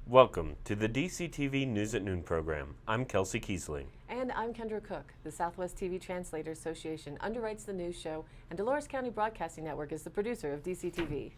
Welcome to the DCTV News at Noon program. I'm Kelsey Kiesling. And I'm Kendra Cook. The Southwest TV Translators Association underwrites the news show, and Dolores County Broadcasting Network is the producer of DCTV.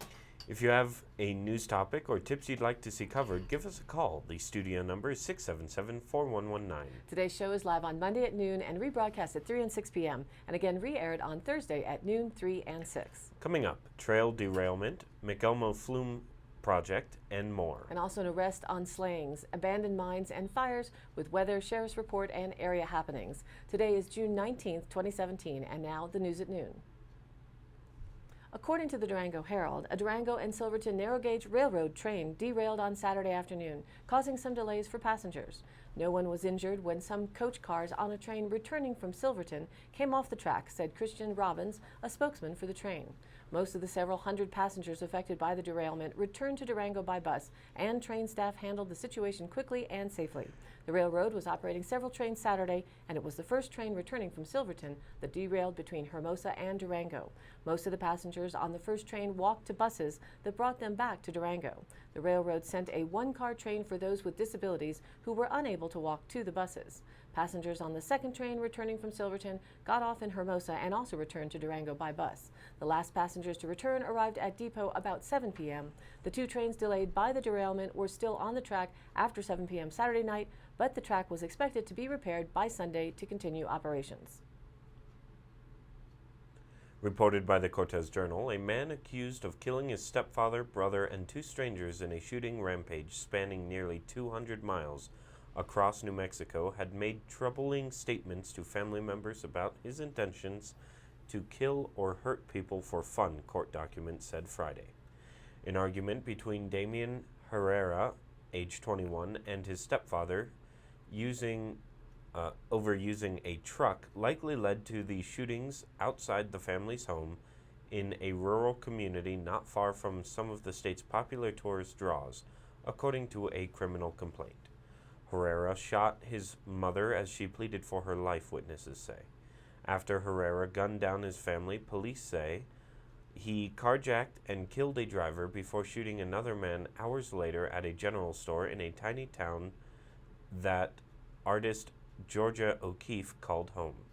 If you have a news topic or tips you'd like to see covered, give us a call. The studio number is 677-4119. Today's show is live on Monday at noon and rebroadcast at 3 and 6 p.m. and again re-aired on Thursday at noon, 3 and 6. Coming up, trail derailment, McElmo Flume project, and more. And also an arrest on slayings, abandoned mines, and fires with weather, sheriff's report, and area happenings. Today is June 19th, 2017, and now the news at noon. According to the Durango Herald, a Durango and Silverton narrow gauge railroad train derailed on Saturday afternoon, causing some delays for passengers. No one was injured when some coach cars on a train returning from Silverton came off the track, said Christian Robbins, a spokesman for the train. Most of the several hundred passengers affected by the derailment returned to Durango by bus, and train staff handled the situation quickly and safely. The railroad was operating several trains Saturday, and it was the first train returning from Silverton that derailed between Hermosa and Durango. Most of the passengers on the first train walked to buses that brought them back to Durango. The railroad sent a one-car train for those with disabilities who were unable to walk to the buses. Passengers on the second train returning from Silverton got off in Hermosa and also returned to Durango by bus. The last passengers to return arrived at Depot about 7 p.m. The two trains delayed by the derailment were still on the track after 7 p.m. Saturday night, but the track was expected to be repaired by Sunday to continue operations. Reported by the Cortez Journal, a man accused of killing his stepfather, brother, and two strangers in a shooting rampage spanning nearly 200 miles across New Mexico had made troubling statements to family members about his intentions to kill or hurt people for fun, court documents said Friday. An argument between Damian Herrera, age 21, and his stepfather over using a truck likely led to the shootings outside the family's home in a rural community not far from some of the state's popular tourist draws, according to a criminal complaint. Herrera shot his mother as she pleaded for her life, witnesses say. After Herrera gunned down his family, police say he carjacked and killed a driver before shooting another man hours later at a general store in a tiny town that artist Georgia O'Keeffe called home.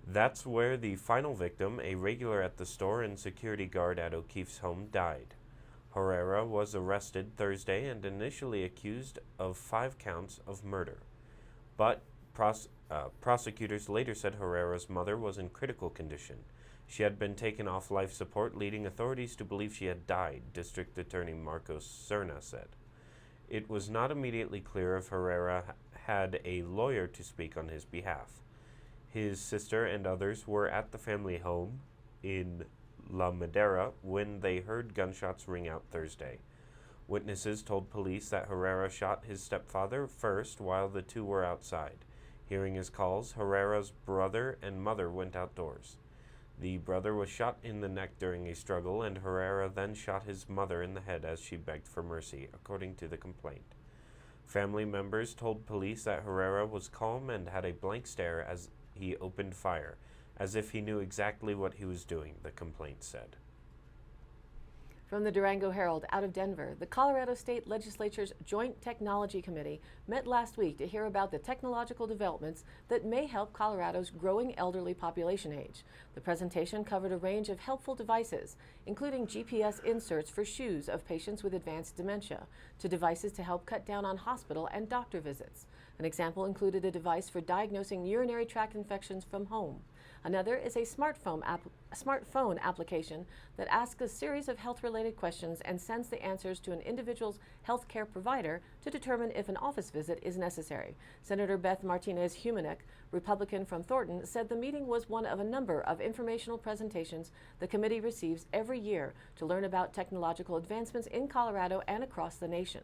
That's where the final victim, a regular at the store and security guard at O'Keeffe's home, died. Herrera was arrested Thursday and initially accused of 5 counts of murder. But prosecutors later said Herrera's mother was in critical condition. She had been taken off life support, leading authorities to believe she had died, District Attorney Marcos Serna said. It was not immediately clear if Herrera had a lawyer to speak on his behalf. His sister and others were at the family home in La Madera when they heard gunshots ring out Thursday. Witnesses told police that Herrera shot his stepfather first while the two were outside. Hearing his calls, Herrera's brother and mother went outdoors. The brother was shot in the neck during a struggle, and Herrera then shot his mother in the head as she begged for mercy, according to the complaint. Family members told police that Herrera was calm and had a blank stare as he opened fire, as if he knew exactly what he was doing, the complaint said. From the Durango Herald out of Denver, the Colorado State Legislature's Joint Technology Committee met last week to hear about the technological developments that may help Colorado's growing elderly population age. The presentation covered a range of helpful devices, including GPS inserts for shoes of patients with advanced dementia, to devices to help cut down on hospital and doctor visits. An example included a device for diagnosing urinary tract infections from home. Another is a smartphone application that asks a series of health-related questions and sends the answers to an individual's health care provider to determine if an office visit is necessary. Senator Beth Martinez-Humanek, Republican from Thornton, said the meeting was one of a number of informational presentations the committee receives every year to learn about technological advancements in Colorado and across the nation.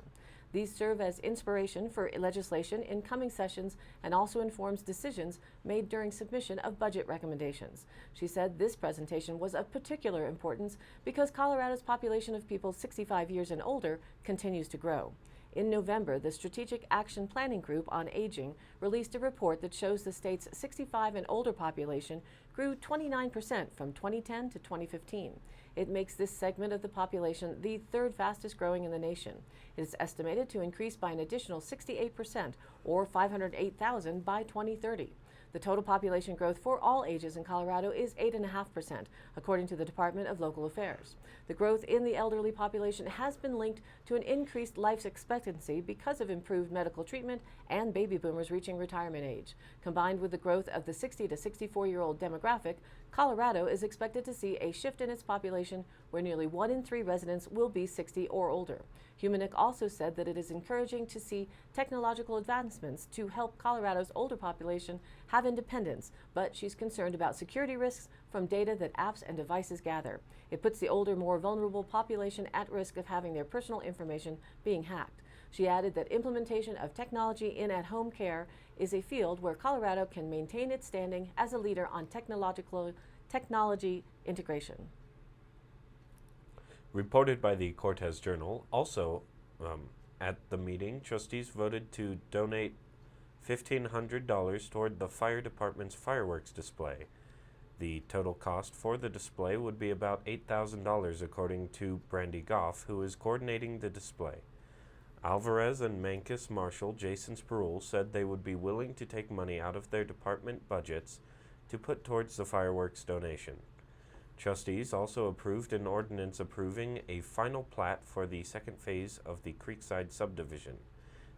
These serve as inspiration for legislation in coming sessions and also informs decisions made during submission of budget recommendations. She said this presentation was of particular importance because Colorado's population of people 65 years and older continues to grow. In November, the Strategic Action Planning Group on Aging released a report that shows the state's 65 and older population grew 29% from 2010 to 2015. It makes this segment of the population the third fastest growing in the nation. It is estimated to increase by an additional 68%, or 508,000 by 2030. The total population growth for all ages in Colorado is 8.5%, according to the Department of Local Affairs. The growth in the elderly population has been linked to an increased life expectancy because of improved medical treatment and baby boomers reaching retirement age. Combined with the growth of the 60 to 64-year-old demographic, Colorado is expected to see a shift in its population where nearly 1 in 3 residents will be 60 or older. Humanick also said that it is encouraging to see technological advancements to help Colorado's older population have independence, but she's concerned about security risks from data that apps and devices gather. It puts the older, more vulnerable population at risk of having their personal information being hacked. She added that implementation of technology in at-home care is a field where Colorado can maintain its standing as a leader on technology integration. Reported by the Cortez Journal, also at the meeting, trustees voted to donate $1,500 toward the fire department's fireworks display. The total cost for the display would be about $8,000, according to Brandy Goff, who is coordinating the display. Alvarez and Mancus Marshal Jason Sperul said they would be willing to take money out of their department budgets to put towards the fireworks donation. Trustees also approved an ordinance approving a final plat for the second phase of the Creekside subdivision.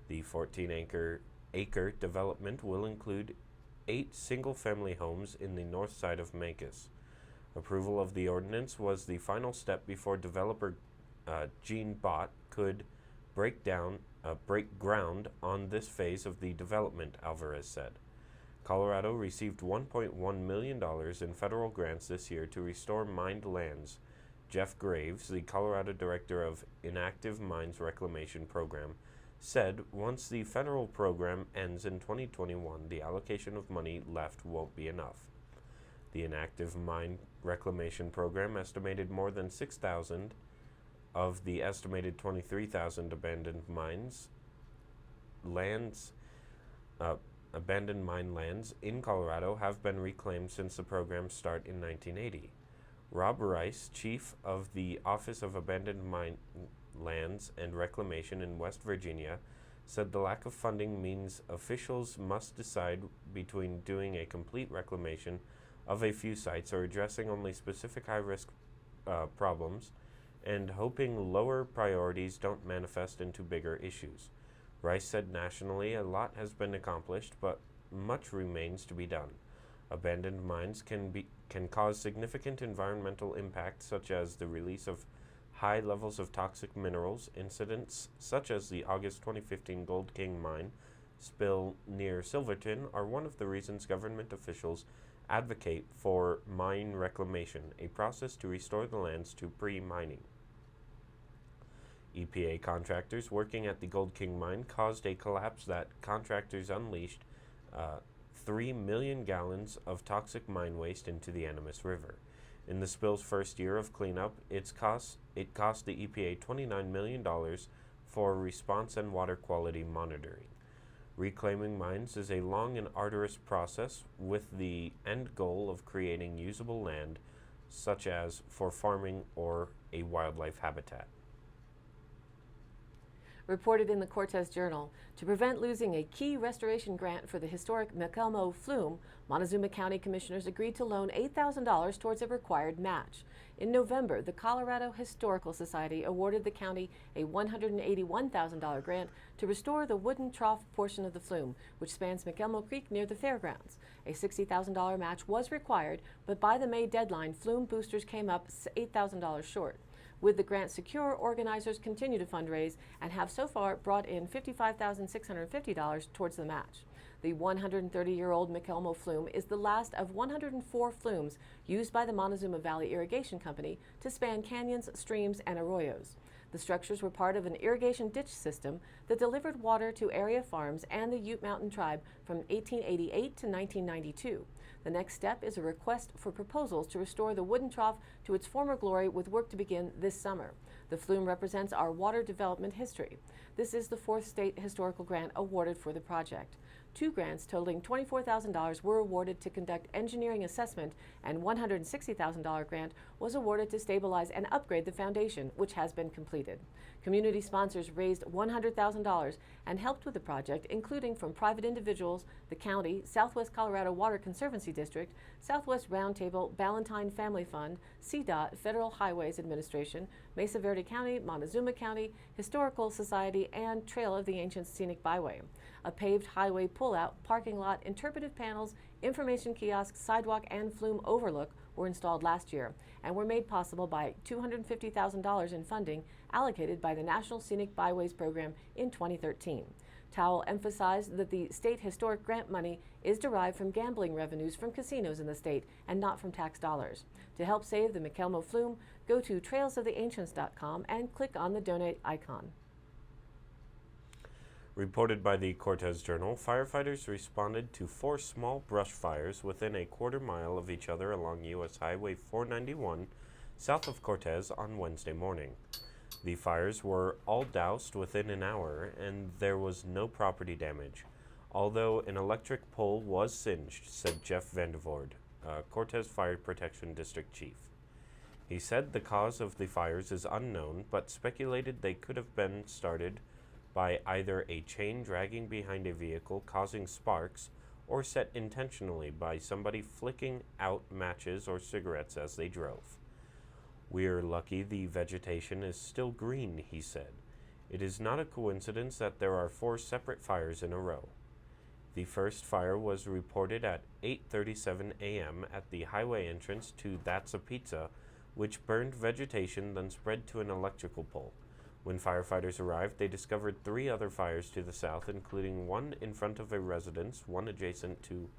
The 14-acre development will include 8 single-family homes in the north side of Mancus. Approval of the ordinance was the final step before developer Gene Bott could break ground on this phase of the development, Alvarez said. Colorado received $1.1 million in federal grants this year to restore mined lands. Jeff Graves, the Colorado Director of Inactive Mines Reclamation Program, said once the federal program ends in 2021, the allocation of money left won't be enough. The Inactive Mine Reclamation Program estimated more than 6,000 of the estimated 23,000 abandoned mine lands in Colorado have been reclaimed since the program's start in 1980. Rob Rice, chief of the Office of Abandoned Mine Lands and Reclamation in West Virginia, said the lack of funding means officials must decide between doing a complete reclamation of a few sites or addressing only specific high-risk problems and hoping lower priorities don't manifest into bigger issues. Rice said nationally a lot has been accomplished, but much remains to be done. Abandoned mines can cause significant environmental impacts, such as the release of high levels of toxic minerals. Incidents such as the August 2015 Gold King mine spill near Silverton are one of the reasons government officials advocate for mine reclamation, a process to restore the lands to pre-mining. EPA contractors working at the Gold King mine caused a collapse that contractors unleashed 3 million gallons of toxic mine waste into the Animas River. In the spill's first year of cleanup, it cost the EPA $29 million for response and water quality monitoring. Reclaiming mines is a long and arduous process with the end goal of creating usable land, such as for farming or a wildlife habitat. Reported in the Cortez Journal, to prevent losing a key restoration grant for the historic McElmo Flume, Montezuma County Commissioners agreed to loan $8,000 towards a required match. In November, the Colorado Historical Society awarded the county a $181,000 grant to restore the wooden trough portion of the flume, which spans McElmo Creek near the fairgrounds. A $60,000 match was required, but by the May deadline, flume boosters came up $8,000 short. With the grant secure, organizers continue to fundraise and have so far brought in $55,650 towards the match. The 130-year-old McElmo Flume is the last of 104 flumes used by the Montezuma Valley Irrigation Company to span canyons, streams, and arroyos. The structures were part of an irrigation ditch system that delivered water to area farms and the Ute Mountain Tribe from 1888 to 1992. The next step is a request for proposals to restore the wooden trough to its former glory, with work to begin this summer. The flume represents our water development history. This is the fourth state historical grant awarded for the project. 2 grants totaling $24,000 were awarded to conduct engineering assessment, and $160,000 grant was awarded to stabilize and upgrade the foundation, which has been completed. Community sponsors raised $100,000 and helped with the project, including from private individuals, the county, Southwest Colorado Water Conservancy District, Southwest Roundtable, Ballantine Family Fund, CDOT, Federal Highways Administration, Mesa Verde County, Montezuma County, Historical Society, and Trail of the Ancient Scenic Byway. A paved highway pullout, parking lot, interpretive panels, information kiosk, sidewalk, and flume overlook were installed last year and were made possible by $250,000 in funding allocated by the National Scenic Byways Program in 2013. Towle emphasized that the state historic grant money is derived from gambling revenues from casinos in the state and not from tax dollars. To help save the McElmo flume, go to trailsoftheancients.com and click on the donate icon. Reported by the Cortez Journal, firefighters responded to 4 small brush fires within a quarter-mile of each other along U.S. Highway 491 south of Cortez on Wednesday morning. The fires were all doused within an hour, and there was no property damage, although an electric pole was singed, said Jeff Vandervoord, Cortez Fire Protection District Chief. He said the cause of the fires is unknown, but speculated they could have been started by either a chain dragging behind a vehicle causing sparks or set intentionally by somebody flicking out matches or cigarettes as they drove. "We're lucky the vegetation is still green," he said. "It is not a coincidence that there are 4 separate fires in a row." The first fire was reported at 8:37 a.m. at the highway entrance to That's a Pizza, which burned vegetation then spread to an electrical pole. When firefighters arrived, they discovered 3 other fires to the south, including one in front of a residence, one adjacent to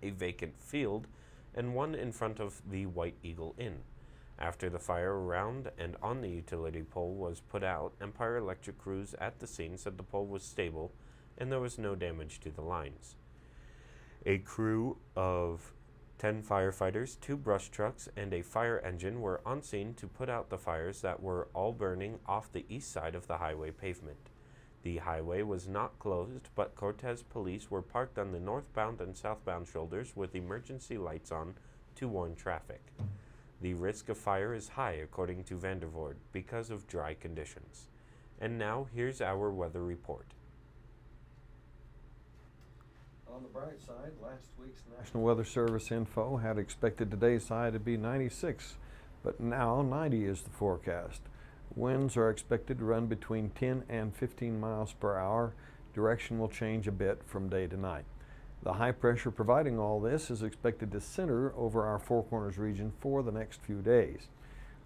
a vacant field, and one in front of the White Eagle Inn. After the fire around and on the utility pole was put out, Empire Electric crews at the scene said the pole was stable and there was no damage to the lines. A crew of 10 firefighters, 2 brush trucks, and a fire engine were on scene to put out the fires that were all burning off the east side of the highway pavement. The highway was not closed, but Cortez police were parked on the northbound and southbound shoulders with emergency lights on to warn traffic. The risk of fire is high, according to Vandervoord, because of dry conditions. And now, here's our weather report. On the bright side, last week's National Weather Service info had expected today's high to be 96, but now 90 is the forecast. Winds are expected to run between 10 and 15 miles per hour. Direction will change a bit from day to night. The high pressure providing all this is expected to center over our Four Corners region for the next few days.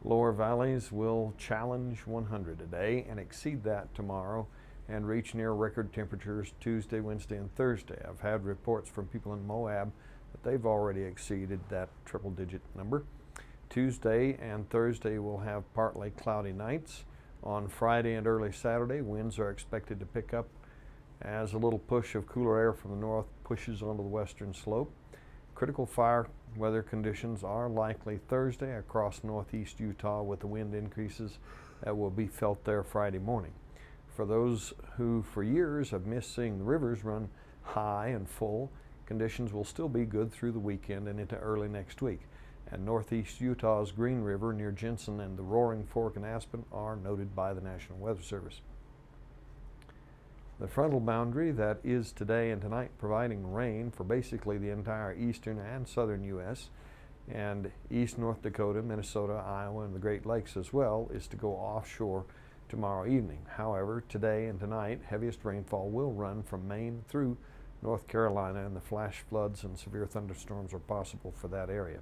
Lower valleys will challenge 100 today and exceed that tomorrow, and reach near record temperatures Tuesday, Wednesday, and Thursday. I've had reports from people in Moab that they've already exceeded that triple-digit number. Tuesday and Thursday will have partly cloudy nights. On Friday and early Saturday, winds are expected to pick up as a little push of cooler air from the north pushes onto the western slope. Critical fire weather conditions are likely Thursday across northeast Utah, with the wind increases that will be felt there Friday morning. For those who for years have missed seeing the rivers run high and full, conditions will still be good through the weekend and into early next week. And northeast Utah's Green River near Jensen and the Roaring Fork and Aspen are noted by the National Weather Service. The frontal boundary that is today and tonight providing rain for basically the entire eastern and southern U.S. and east North Dakota, Minnesota, Iowa, and the Great Lakes as well is to go offshore tomorrow evening. However, today and tonight, heaviest rainfall will run from Maine through North Carolina, and the flash floods and severe thunderstorms are possible for that area.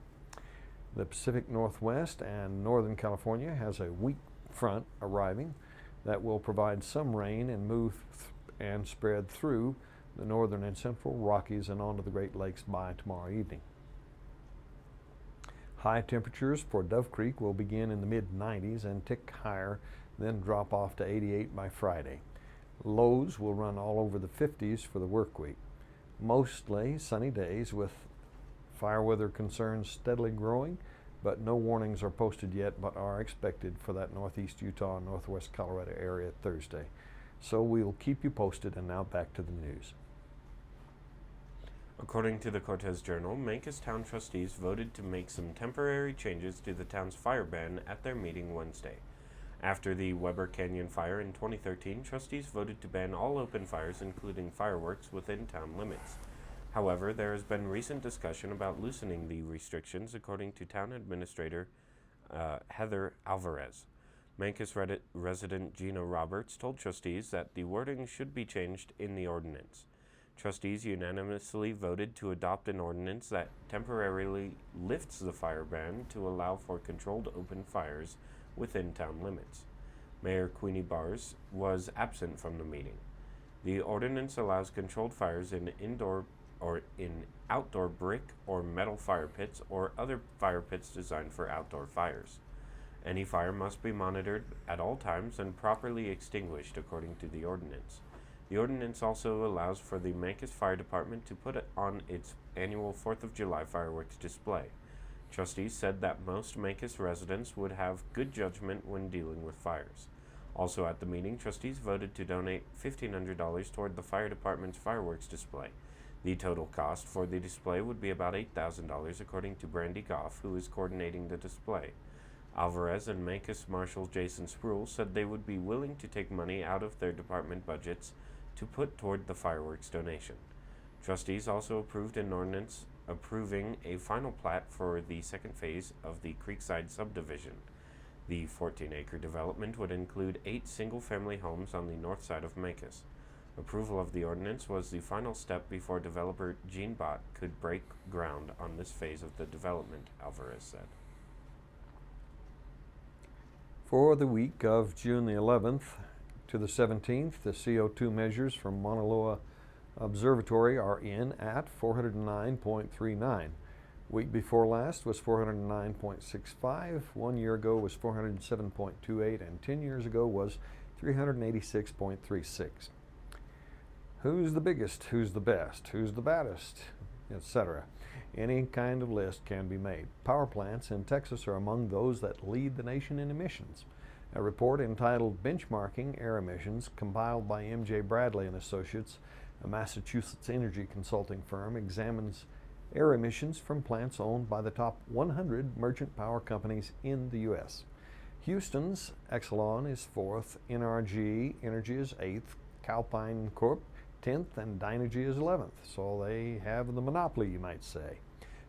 The Pacific Northwest and Northern California has a weak front arriving that will provide some rain and move and spread through the northern and central Rockies and onto the Great Lakes by tomorrow evening. High temperatures for Dove Creek will begin in the mid-90s and tick higher, then drop off to 88 by Friday. Lows will run all over the 50s for the work week. Mostly sunny days with fire weather concerns steadily growing. but no warnings are posted yet, but are expected for that northeast Utah and northwest Colorado area Thursday. So we'll keep you posted, and now back to the news. According to the Cortez Journal, Mancos Town trustees voted to make some temporary changes to the town's fire ban at their meeting Wednesday. After the Weber Canyon fire in 2013, trustees voted to ban all open fires, including fireworks, within town limits. However, there has been recent discussion about loosening the restrictions, according to town administrator Heather Alvarez. Mancos resident Gina Roberts told trustees that the wording should be changed in the ordinance. Trustees unanimously voted to adopt an ordinance that temporarily lifts the fire ban to allow for controlled open fires within town limits. Mayor Queenie Bars was absent from the meeting. The ordinance allows controlled fires in indoor or in outdoor brick or metal fire pits or other fire pits designed for outdoor fires. Any fire must be monitored at all times and properly extinguished according to the ordinance. The ordinance also allows for the Mancos Fire Department to put on its annual 4th of July fireworks display. Trustees said that most Mancos residents would have good judgment when dealing with fires. Also at the meeting, trustees voted to donate $1,500 toward the fire department's fireworks display. The total cost for the display would be about $8,000, according to Brandy Goff, who is coordinating the display. Alvarez and Mancos Marshal Jason Spruill said they would be willing to take money out of their department budgets to put toward the fireworks donation. Trustees also approved an ordinance approving a final plat for the second phase of the Creekside subdivision. The 14-acre development would include 8 single-family homes on the north side of Mancos. Approval of the ordinance was the final step before developer Gene Bott could break ground on this phase of the development, Alvarez said. For the week of June the 11th to the 17th, the CO2 measures from Mauna Loa Observatory are in at 409.39. Week before last was 409.65, 1 year ago was 407.28, and 10 years ago was 386.36. Who's the biggest, who's the best, who's the baddest, etc. Any kind of list can be made. Power plants in Texas are among those that lead the nation in emissions. A report entitled Benchmarking Air Emissions, compiled by M.J. Bradley and Associates, a Massachusetts energy consulting firm, examines air emissions from plants owned by the top 100 merchant power companies in the U.S. Houston's Exelon is 4th, NRG Energy is 8th, Calpine Corp 10th, and Dynegy is 11th, so they have the monopoly, you might say.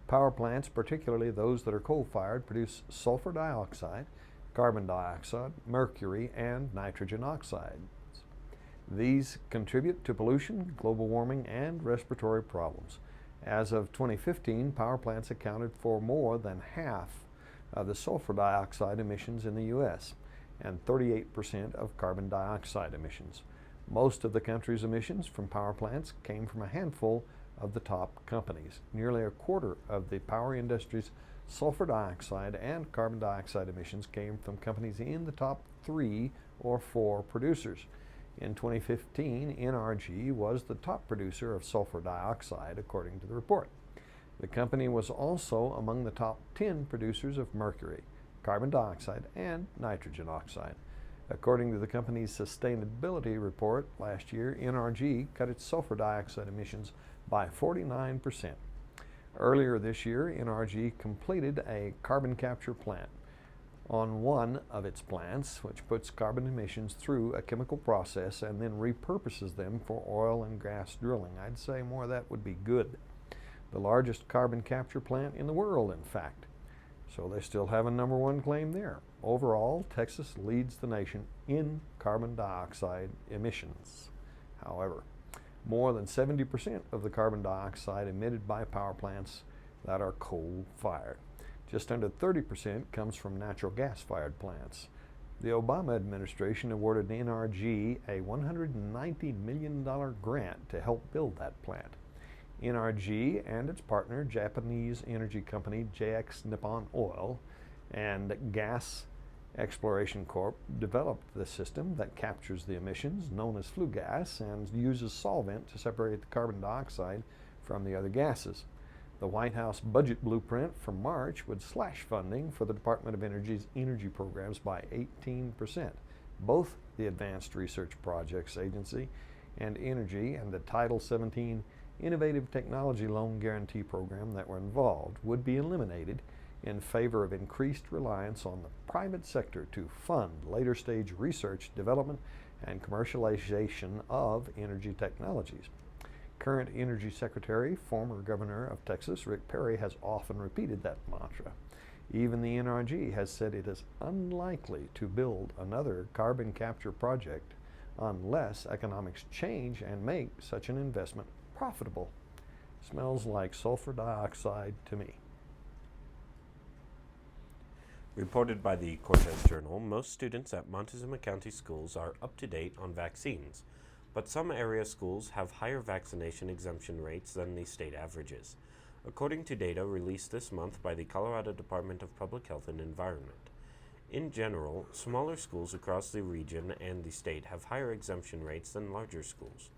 Power plants, particularly those that are coal-fired, produce sulfur dioxide, carbon dioxide, mercury, and nitrogen oxides. These contribute to pollution, global warming, and respiratory problems. As of 2015, power plants accounted for more than half of the sulfur dioxide emissions in the U.S. and 38% of carbon dioxide emissions. Most of the country's emissions from power plants came from a handful of the top companies. Nearly a quarter of the power industry's sulfur dioxide and carbon dioxide emissions came from companies in the top 3 or 4 producers. In 2015, NRG was the top producer of sulfur dioxide, according to the report. The company was also among the top 10 producers of mercury, carbon dioxide, and nitrogen oxide. According to the company's sustainability report last year, NRG cut its sulfur dioxide emissions by 49%. Earlier this year, NRG completed a carbon capture plant on one of its plants, which puts carbon emissions through a chemical process and then repurposes them for oil and gas drilling. I'd say more of that would be good. The largest carbon capture plant in the world, in fact. So they still have a #1 claim there. Overall, Texas leads the nation in carbon dioxide emissions. However, more than 70% of the carbon dioxide emitted by power plants that are coal-fired. Just under 30% comes from natural gas-fired plants. The Obama administration awarded NRG a $190 million grant to help build that plant. NRG and its partner, Japanese energy company JX Nippon Oil and Gas Exploration Corp, developed the system that captures the emissions, known as flue gas, and uses solvent to separate the carbon dioxide from the other gases. The White House budget blueprint for March would slash funding for the Department of Energy's energy programs by 18%. Both the Advanced Research Projects Agency and Energy and the Title 17 Innovative Technology Loan Guarantee Program that were involved would be eliminated in favor of increased reliance on the private sector to fund later stage research, development, and commercialization of energy technologies. Current Energy Secretary, former Governor of Texas, Rick Perry, has often repeated that mantra. Even the NRG has said it is unlikely to build another carbon capture project unless economics change and make such an investment profitable. Smells like sulfur dioxide to me. Reported by the Cortez Journal, most students at Montezuma County schools are up to date on vaccines, but some area schools have higher vaccination exemption rates than the state averages, according to data released this month by the Colorado Department of Public Health and Environment. In general, smaller schools across the region and the state have higher exemption rates than larger schools.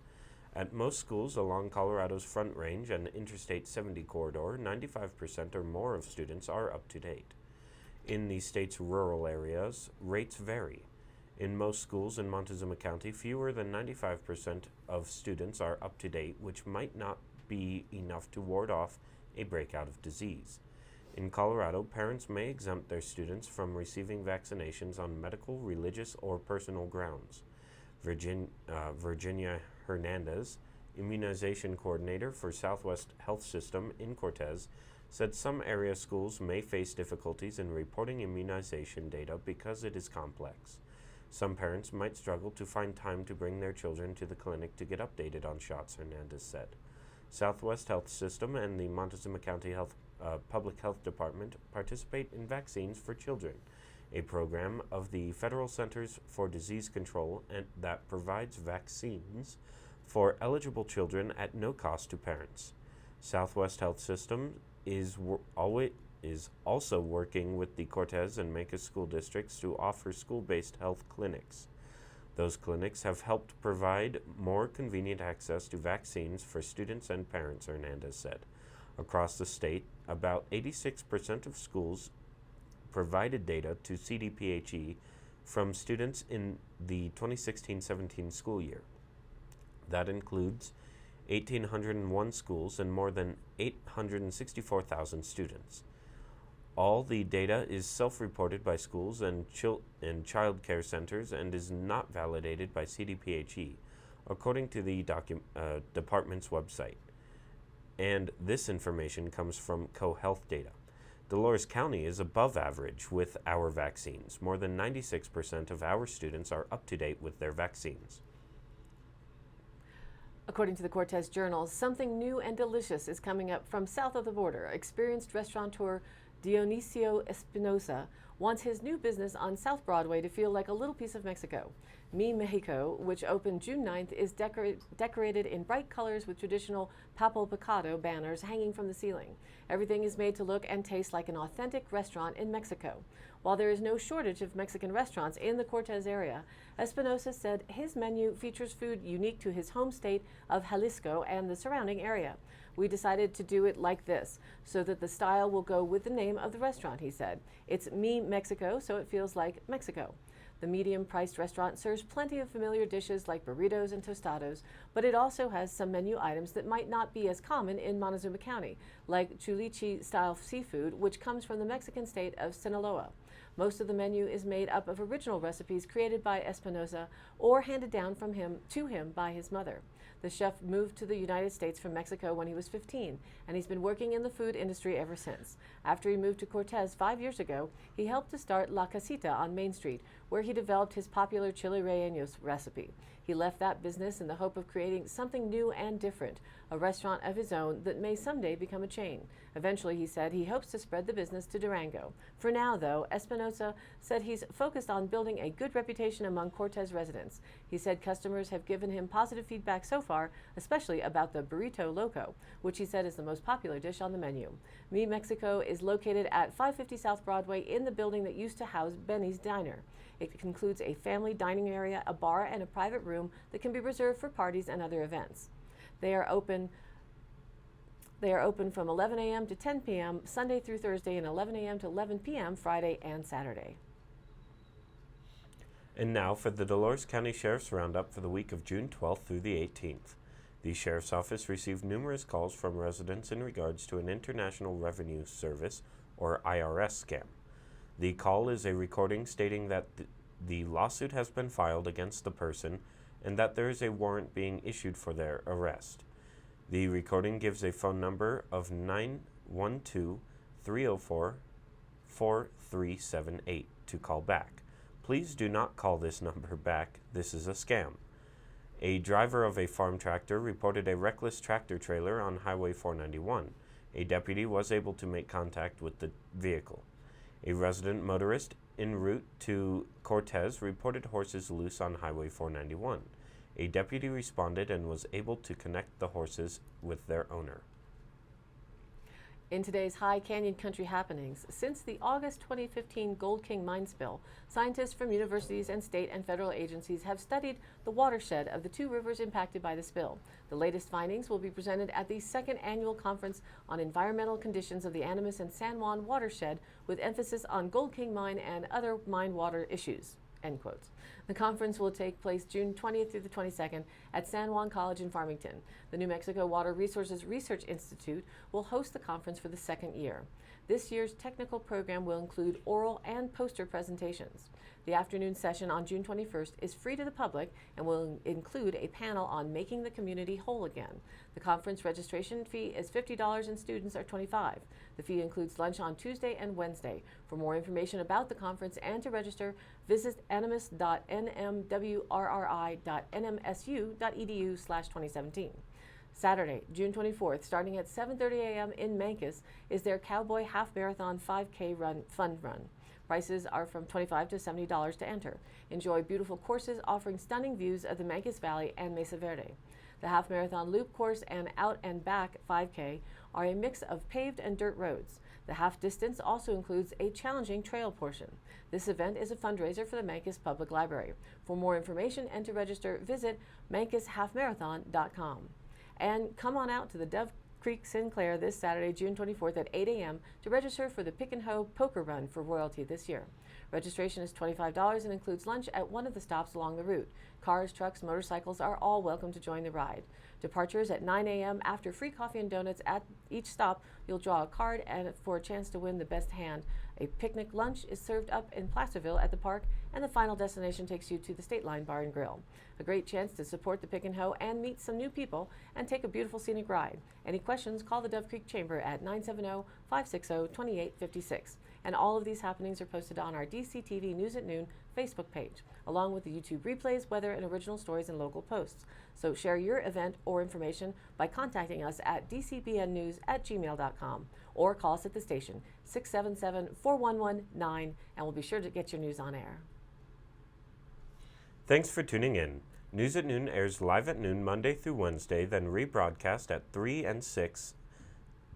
At most schools along Colorado's Front Range and Interstate 70 corridor, 95% or more of students are up to date. In the state's rural areas, rates vary. In most schools in Montezuma County, fewer than 95% of students are up to date, which might not be enough to ward off a breakout of disease. In Colorado, parents may exempt their students from receiving vaccinations on medical, religious, or personal grounds. Virginia Hernandez, immunization coordinator for Southwest Health System in Cortez, said some area schools may face difficulties in reporting immunization data because it is complex. Some parents might struggle to find time to bring their children to the clinic to get updated on shots, Hernandez said. Southwest Health System and the Montezuma County Public Health Department participate in Vaccines for Children, a program of the Federal Centers for Disease Control that provides vaccines for eligible children at no cost to parents. Southwest Health System is also working with the Cortez and Mancos school districts to offer school-based health clinics. Those clinics have helped provide more convenient access to vaccines for students and parents, Hernandez said. Across the state, about 86% of schools provided data to CDPHE from students in the 2016-17 school year. That includes 1,801 schools and more than 864,000 students. All the data is self-reported by schools and child care centers and is not validated by CDPHE, according to the department's website. And this information comes from CoHealth data. Dolores County is above average with our vaccines. More than 96% of our students are up to date with their vaccines. According to the Cortez Journal, something new and delicious is coming up from south of the border. Experienced restaurateur Dionisio Espinosa wants his new business on South Broadway to feel like a little piece of Mexico. Mi Mexico, which opened June 9th, is decorated in bright colors with traditional Papel Picado banners hanging from the ceiling. Everything is made to look and taste like an authentic restaurant in Mexico. While there is no shortage of Mexican restaurants in the Cortez area, Espinosa said his menu features food unique to his home state of Jalisco and the surrounding area. We decided to do it like this, so that the style will go with the name of the restaurant, he said. It's Mi Mexico, so it feels like Mexico. The medium-priced restaurant serves plenty of familiar dishes like burritos and tostados, but it also has some menu items that might not be as common in Montezuma County, like chulichi-style seafood, which comes from the Mexican state of Sinaloa. Most of the menu is made up of original recipes created by Espinosa or handed down from him to him by his mother. The chef moved to the United States from Mexico when he was 15, and he's been working in the food industry ever since. After he moved to Cortez 5 years ago, he helped to start La Casita on Main Street, where he developed his popular chili rellenos recipe. He left that business in the hope of creating something new and different, a restaurant of his own that may someday become a chain. Eventually, he said, he hopes to spread the business to Durango. For now, though, Espinosa said he's focused on building a good reputation among Cortez residents. He said customers have given him positive feedback so far, especially about the Burrito Loco, which he said is the most popular dish on the menu. Mi Mexico is located at 550 South Broadway in the building that used to house Benny's Diner. It includes a family dining area, a bar, and a private room that can be reserved for parties and other events. They are open They are open from 11 a.m. to 10 p.m. Sunday through Thursday and 11 a.m. to 11 p.m. Friday and Saturday. And now for the Dolores County Sheriff's Roundup for the week of June 12th through the 18th. The Sheriff's Office received numerous calls from residents in regards to an International Revenue Service, or IRS, scam. The call is a recording stating that the lawsuit has been filed against the person and that there is a warrant being issued for their arrest. The recording gives a phone number of 912-304-4378 to call back. Please do not call this number back. This is a scam. A driver of a farm tractor reported a reckless tractor trailer on Highway 491. A deputy was able to make contact with the vehicle. A resident motorist en route to Cortez reported horses loose on Highway 491. A deputy responded and was able to connect the horses with their owner. In today's High Canyon Country happenings, since the August 2015 Gold King mine spill, scientists from universities and state and federal agencies have studied the watershed of the two rivers impacted by the spill. The latest findings will be presented at the second annual conference on environmental conditions of the Animas and San Juan watershed, with emphasis on Gold King mine and other mine water issues. End quotes. The conference will take place June 20th through the 22nd at San Juan College in Farmington. The New Mexico Water Resources Research Institute will host the conference for the second year. This year's technical program will include oral and poster presentations. The afternoon session on June 21st is free to the public and will include a panel on making the community whole again. The conference registration fee is $50 and students are $25. The fee includes lunch on Tuesday and Wednesday. For more information about the conference and to register, visit animas.nmwri.nmsu.edu/2017. Saturday, June 24th, starting at 7:30 a.m. in Mancos, is their Cowboy Half Marathon 5K fun run. Prices are from $25 to $70 to enter. Enjoy beautiful courses offering stunning views of the Mancos Valley and Mesa Verde. The Half Marathon Loop Course and Out and Back 5K are a mix of paved and dirt roads. The half distance also includes a challenging trail portion. This event is a fundraiser for the Mancos Public Library. For more information and to register, visit mancoshalfmarathon.com. And come on out to the Dove Creek Sinclair this Saturday, June 24th at 8 a.m. to register for the Pick and Hoe Poker Run for royalty this year. Registration is $25 and includes lunch at one of the stops along the route. Cars, trucks, motorcycles are all welcome to join the ride. Departure is at 9 a.m. After free coffee and donuts at each stop, you'll draw a card and for a chance to win the best hand. A picnic lunch is served up in Placerville at the park, and the final destination takes you to the State Line Bar and Grill. A great chance to support the Pick and Hoe and meet some new people and take a beautiful scenic ride. Any questions, call the Dove Creek Chamber at 970-560-2856. And all of these happenings are posted on our DCTV News at Noon Facebook page, along with the YouTube replays, weather, and original stories and local posts. So share your event or information by contacting us at dcbnnews@gmail.com or call us at the station 677-411-9, and we'll be sure to get your news on air. Thanks for tuning in. News at Noon airs live at noon Monday through Wednesday, then rebroadcast at 3 and 6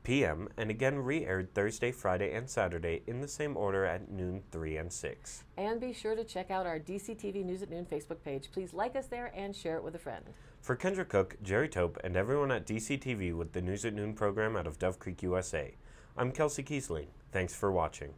p.m. and again re-aired Thursday, Friday, and Saturday in the same order at noon, 3, and 6. And be sure to check out our DCTV News at Noon Facebook page. Please like us there and share it with a friend. For Kendra Cook, Jerry Tope, and everyone at DCTV with the News at Noon program out of Dove Creek, USA, I'm Kelsey Kiesling. Thanks for watching.